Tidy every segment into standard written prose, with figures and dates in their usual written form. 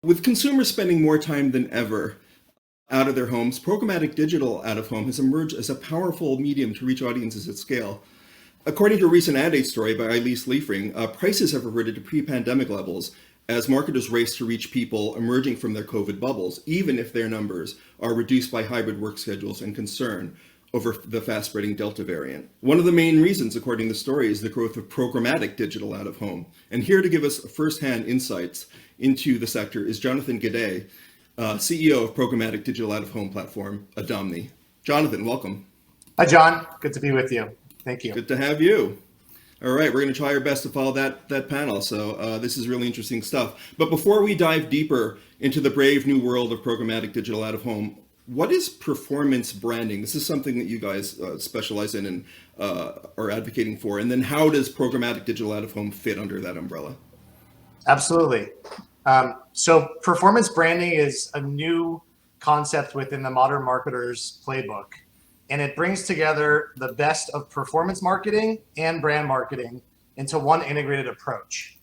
With consumers spending more time than ever out of their homes, programmatic digital out of home has emerged as a powerful medium to reach audiences at scale. According to a recent AdAge story by Elise Liefring, prices have reverted to pre-pandemic levels as marketers race to reach people emerging from their COVID bubbles, even if their numbers are reduced by hybrid work schedules and concern over the fast-spreading Delta variant. One of the main reasons, according to the story, is the growth of programmatic digital out of home. And here to give us first-hand insights into the sector is Jonathan Gudai, CEO of programmatic digital out of home platform Adomni. Jonathan, welcome. Hi, John. Good to be with you. Thank you. Good to have you. All right, we're going to try our best to follow that panel. So this is really interesting stuff. But before we dive deeper into the brave new world of programmatic digital out of home, what is performance branding? This is something that you guys specialize in and are advocating for. And then how does programmatic digital out of home fit under that umbrella? Absolutely. So performance branding is a new concept within the modern marketer's playbook. And it brings together the best of performance marketing and brand marketing into one integrated approach.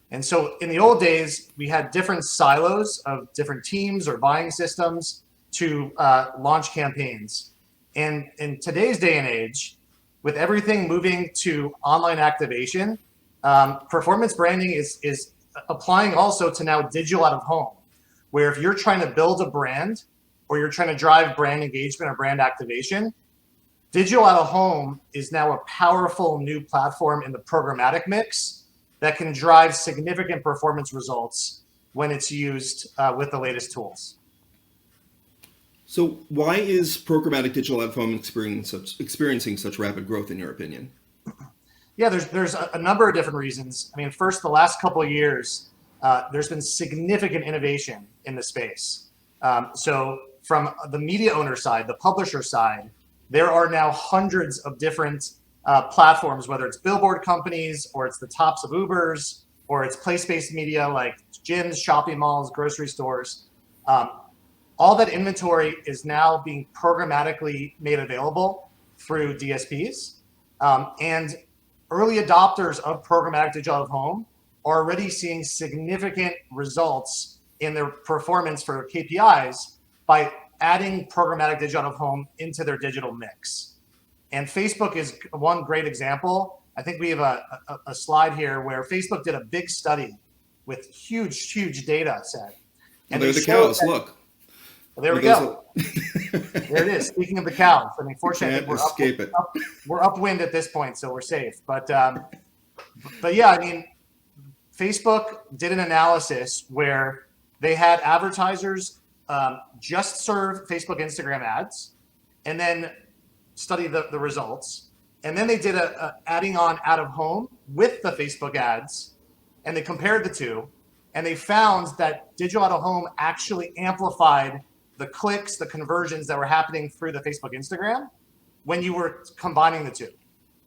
And so in the old days, we had different silos of different teams or buying systems to launch campaigns. And in today's day and age, with everything moving to online activation, performance branding is applying also to now digital out of home, where if you're trying to build a brand or you're trying to drive brand engagement or brand activation, digital out of home is now a powerful new platform in the programmatic mix that can drive significant performance results when it's used with the latest tools. So why is programmatic digital out of home experiencing such rapid growth in your opinion? Yeah, there's a number of different reasons. I mean, first, the last couple of years, there's been significant innovation in the space. So from the media owner side, the publisher side, there are now hundreds of different platforms, whether it's billboard companies or it's the tops of Ubers or it's place-based media like gyms, shopping malls, grocery stores. All that inventory is now being programmatically made available through DSPs. And early adopters of programmatic digital out of home are already seeing significant results in their performance for KPIs by adding programmatic digital out of home into their digital mix. And Facebook is one great example. I think we have a slide here where Facebook did a big study with huge data set. And they're the cows, look. Well, there we go. There it is. Speaking of the cows, I mean, fortunately, we're upwind at this point, so we're safe. But yeah, I mean, Facebook did an analysis where they had advertisers just serve Facebook, Instagram ads, and then study the results. And then they did adding on out of home with the Facebook ads, and they compared the two, and they found that digital out of home actually amplified the clicks, the conversions that were happening through the Facebook, Instagram when you were combining the two.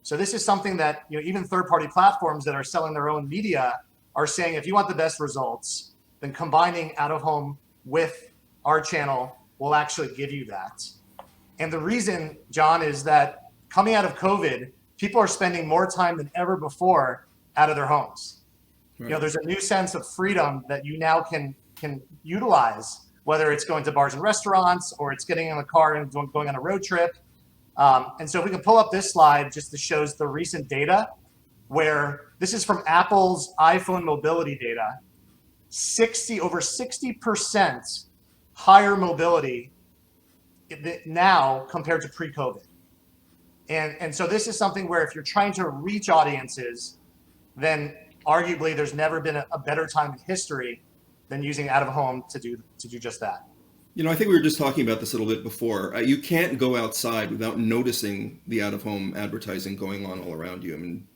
So this is something that, you know, even third-party platforms that are selling their own media are saying, if you want the best results, then combining out of home with our channel will actually give you that. And the reason, John, is that coming out of COVID, people are spending more time than ever before out of their homes. Right. You know, there's a new sense of freedom that you now can utilize, whether it's going to bars and restaurants or it's getting in the car and going on a road trip. And so if we can pull up this slide just to shows the recent data, where this is from Apple's iPhone mobility data, over 60% higher mobility now compared to pre-COVID. And so this is something where if you're trying to reach audiences, then arguably there's never been a better time in history than using out of home to do just that. You know, I think we were just talking about this a little bit before. You can't go outside without noticing the out of home advertising going on all around you. I mean,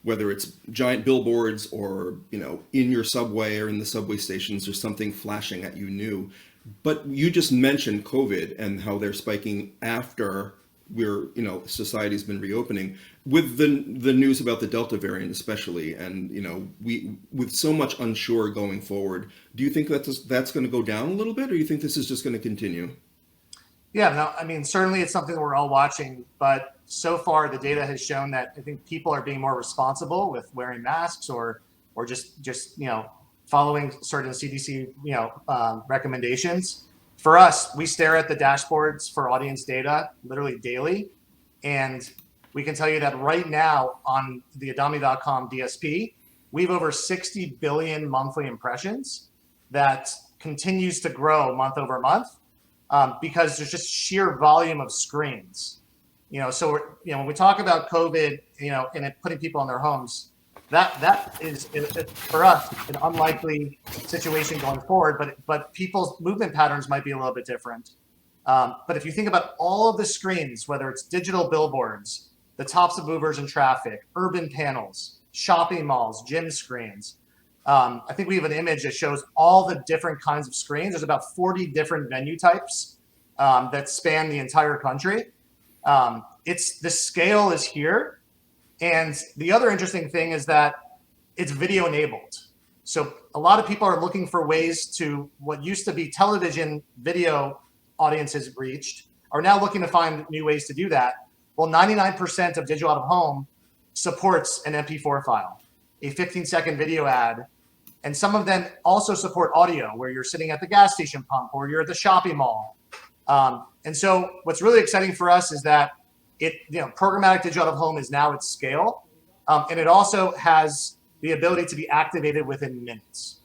whether it's giant billboards or, you know, in your subway or in the subway stations, there's something flashing at you new. But you just mentioned COVID and how they're spiking after society's been reopening with the news about the Delta variant, especially. And, you know, we with so much unsure going forward, do you think that's going to go down a little bit, or do you think this is just going to continue? Yeah, no, I mean, certainly it's something that we're all watching, but so far the data has shown that I think people are being more responsible with wearing masks or just, you know, following certain CDC, recommendations. For us, we stare at the dashboards for audience data literally daily, and we can tell you that right now on the Adomni.com DSP, we have over 60 billion monthly impressions that continues to grow month over month because there's just sheer volume of screens. So when we talk about COVID, and it putting people in their homes, that is for us an unlikely situation going forward. But people's movement patterns might be a little bit different. But if you think about all of the screens, whether it's digital billboards, the tops of movers and traffic, urban panels, shopping malls, gym screens. I think we have an image that shows all the different kinds of screens. There's about 40 different venue types that span the entire country. The scale is here. And the other interesting thing is that it's video enabled. So a lot of people are looking for ways to what used to be television video audiences reached are now looking to find new ways to do that. Well, 99% of digital out of home supports an MP4 file, a 15-second video ad. And some of them also support audio where you're sitting at the gas station pump or you're at the shopping mall. And so what's really exciting for us is that programmatic digital out of home is now at scale. And it also has the ability to be activated within minutes.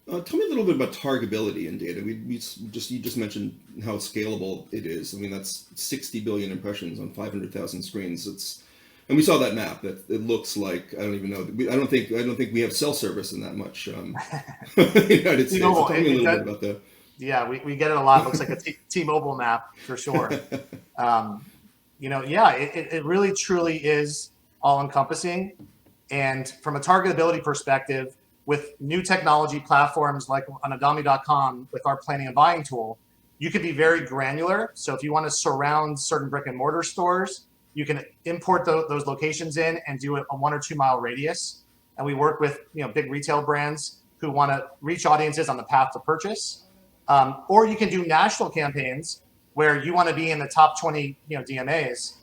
Tell me a little bit about targetability in data. You just mentioned how scalable it is. I mean, that's 60 billion impressions on 500,000 screens. And we saw that map. That it looks like I don't even know. I don't think we have cell service in that much. United States. So tell me a little bit about that. Yeah, we get it a lot. It looks like a T-Mobile map for sure. It really truly is all-encompassing. And from a targetability perspective, with new technology platforms like on Adomni.com with our planning and buying tool, you can be very granular. So if you want to surround certain brick and mortar stores, you can import those locations in and do a 1 or 2 mile radius. And we work with big retail brands who want to reach audiences on the path to purchase. Or you can do national campaigns where you want to be in the top 20 DMAs.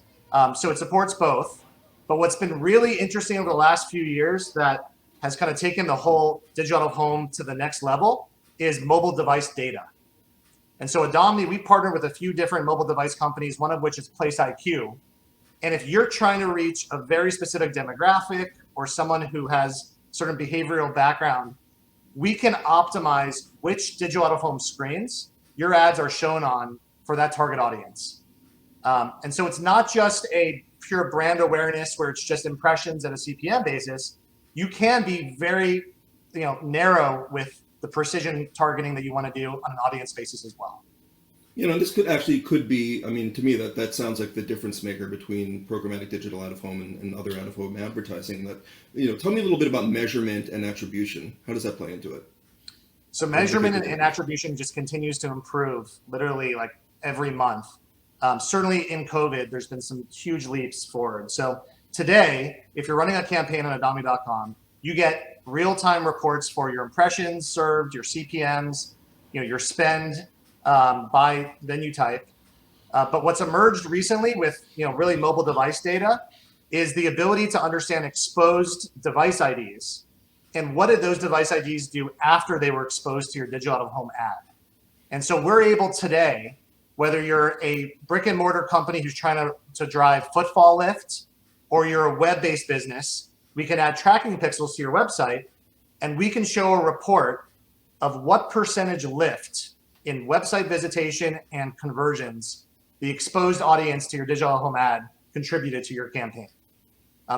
So it supports both. But what's been really interesting over the last few years that has kind of taken the whole digital out of home to the next level is mobile device data. And so Adomni, we partner with a few different mobile device companies, one of which is Place IQ. And if you're trying to reach a very specific demographic or someone who has certain behavioral background, we can optimize which digital out of home screens your ads are shown on for that target audience. And so it's not just a pure brand awareness where it's just impressions at a CPM basis. You can be very narrow with the precision targeting that you want to do on an audience basis as well. This could be, I mean, to me, that sounds like the difference maker between programmatic digital out of home and other out of home advertising. That, tell me a little bit about measurement and attribution. How does that play into it? So measurement and attribution just continues to improve literally like every month. Certainly in COVID, there's been some huge leaps forward. So today, if you're running a campaign on Adomni.com, you get real-time reports for your impressions served, your CPMs, your spend by venue type. But what's emerged recently with really mobile device data is the ability to understand exposed device IDs and what did those device IDs do after they were exposed to your digital out of home ad. And so we're able today, whether you're a brick and mortar company who's trying to drive footfall lift, or you're a web-based business, we can add tracking pixels to your website, and we can show a report of what percentage lift in website visitation and conversions the exposed audience to your digital home ad contributed to your campaign.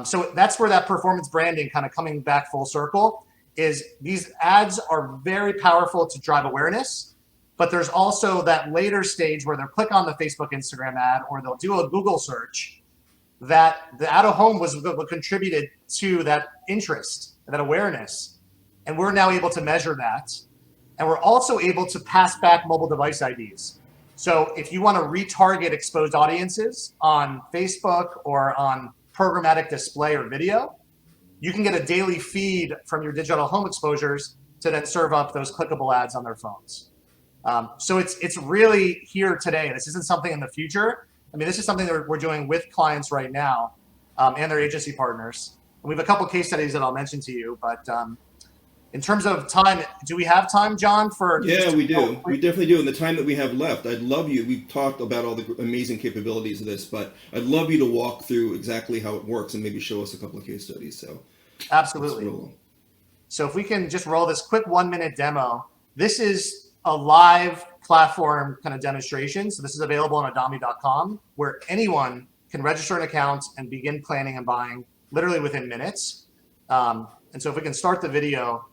So that's where that performance branding kind of coming back full circle is these ads are very powerful to drive awareness, but there's also that later stage where they'll click on the Facebook, Instagram ad, or they'll do a Google search that the out of home was what contributed to that interest, that awareness. And we're now able to measure that. And we're also able to pass back mobile device IDs. So if you want to retarget exposed audiences on Facebook or on programmatic display or video, you can get a daily feed from your digital home exposures to then serve up those clickable ads on their phones. So it's really here today. This isn't something in the future. I mean, this is something that we're doing with clients right now and their agency partners. And we have a couple case studies that I'll mention to you, but In terms of time, do we have time, John? Yeah, we do. We definitely do. In the time that we have left, I'd love you. We've talked about all the amazing capabilities of this, but I'd love you to walk through exactly how it works and maybe show us a couple of case studies. So, absolutely. So if we can just roll this quick 1-minute demo, this is a live platform kind of demonstration. So this is available on Adomni.com, where anyone can register an account and begin planning and buying literally within minutes. And so if we can start the video,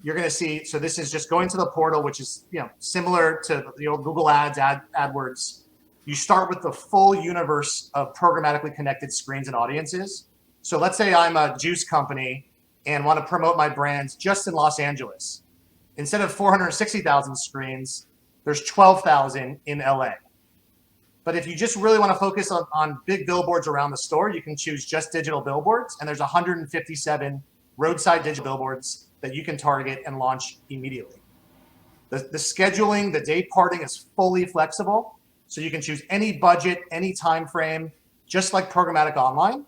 you're going to see, so this is just going to the portal, which is, similar to the old Google Ads, AdWords. You start with the full universe of programmatically connected screens and audiences. So let's say I'm a juice company and want to promote my brands just in Los Angeles. Instead of 460,000 screens, there's 12,000 in LA. But if you just really want to focus on big billboards around the store, you can choose just digital billboards. And there's 157 roadside digital billboards that you can target and launch immediately. The scheduling, the day parting is fully flexible. So you can choose any budget, any time frame, just like programmatic online.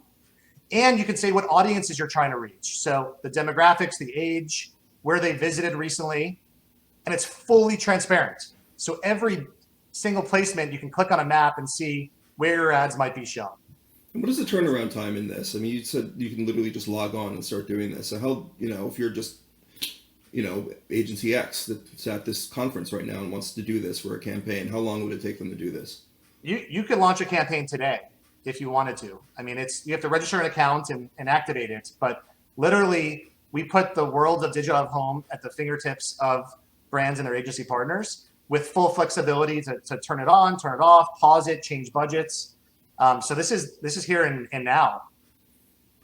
And you can say what audiences you're trying to reach. So the demographics, the age, where they visited recently, and it's fully transparent. So every single placement, you can click on a map and see where your ads might be shown. And what is the turnaround time in this? I mean, you said you can literally just log on and start doing this. So how, if you're just, agency X that's at this conference right now and wants to do this for a campaign, how long would it take them to do this? You could launch a campaign today if you wanted to. I mean, you have to register an account and activate it, but literally we put the world of digital out of home at the fingertips of brands and their agency partners with full flexibility to turn it on, turn it off, pause it, change budgets. So this is here and now.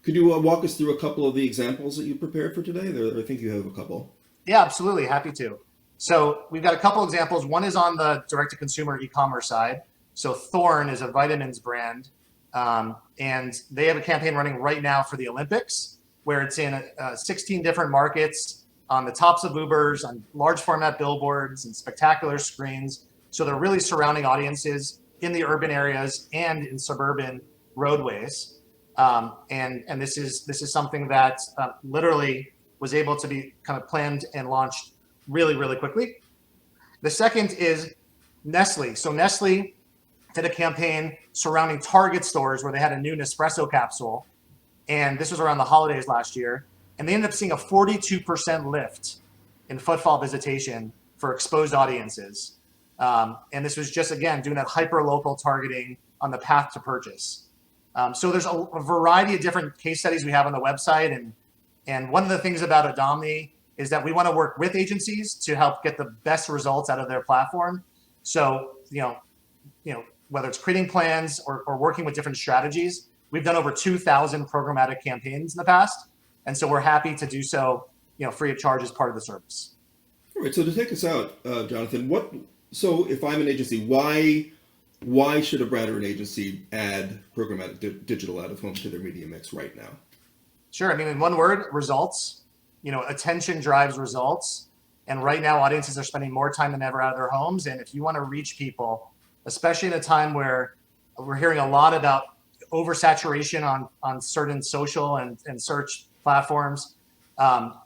Could you walk us through a couple of the examples that you prepared for today? I think you have a couple. Yeah, absolutely. Happy to. So we've got a couple examples. One is on the direct-to-consumer e-commerce side. So Thorne is a vitamins brand, and they have a campaign running right now for the Olympics, where it's in 16 different markets, on the tops of Ubers, on large format billboards and spectacular screens. So they're really surrounding audiences in the urban areas and in suburban roadways. And this is something that literally was able to be kind of planned and launched really, really quickly. The second is Nestle. So Nestle did a campaign surrounding Target stores where they had a new Nespresso capsule. And this was around the holidays last year. And they ended up seeing a 42% lift in footfall visitation for exposed audiences. And this was just, again, doing that hyper-local targeting on the path to purchase. So there's a variety of different case studies we have on the website. And one of the things about Adomni is that we want to work with agencies to help get the best results out of their platform. So, whether it's creating plans or working with different strategies, we've done over 2,000 programmatic campaigns in the past. And so we're happy to do so, free of charge as part of the service. All right. So to take us out, Jonathan, so if I'm an agency, why should a brand or an agency add programmatic digital out of home to their media mix right now? Sure. I mean, in one word, results. Attention drives results. And right now, audiences are spending more time than ever out of their homes. And if you want to reach people, especially in a time where we're hearing a lot about oversaturation on certain social and search platforms,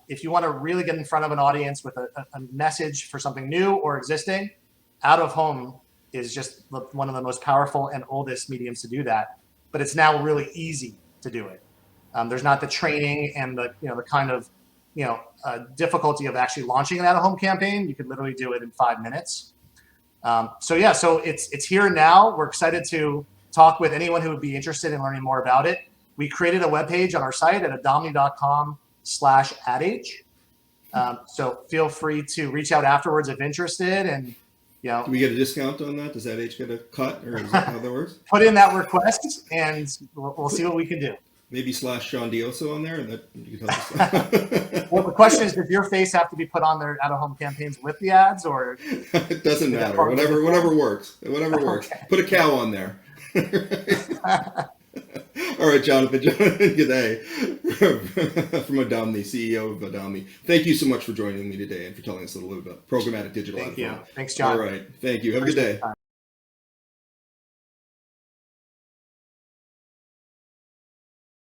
if you want to really get in front of an audience with a message for something new or existing, out of home is just one of the most powerful and oldest mediums to do that. But it's now really easy to do it. There's not the training and the kind of difficulty of actually launching an out-of-home campaign. You could literally do it in 5 minutes. So it's here now. We're excited to talk with anyone who would be interested in learning more about it. We created a webpage on our site at adomni.com/AdAge. So feel free to reach out afterwards if interested. And do we get a discount on that? Does AdAge get a cut, or is that how that works? Put in that request, and we'll see what we can do. Maybe /Sean Dioso on there, and that you can tell us. Well, the question is, does your face have to be put on their out-of-home campaigns with the ads, or it doesn't matter? Whatever works. Whatever works. Okay. Put a cow on there. All right, Jonathan Gudai from Adomni, CEO of Adomni. Thank you so much for joining me today and for telling us a little bit about programmatic digital. Thank you. Thanks, John. All right. Thank you. Have a good day.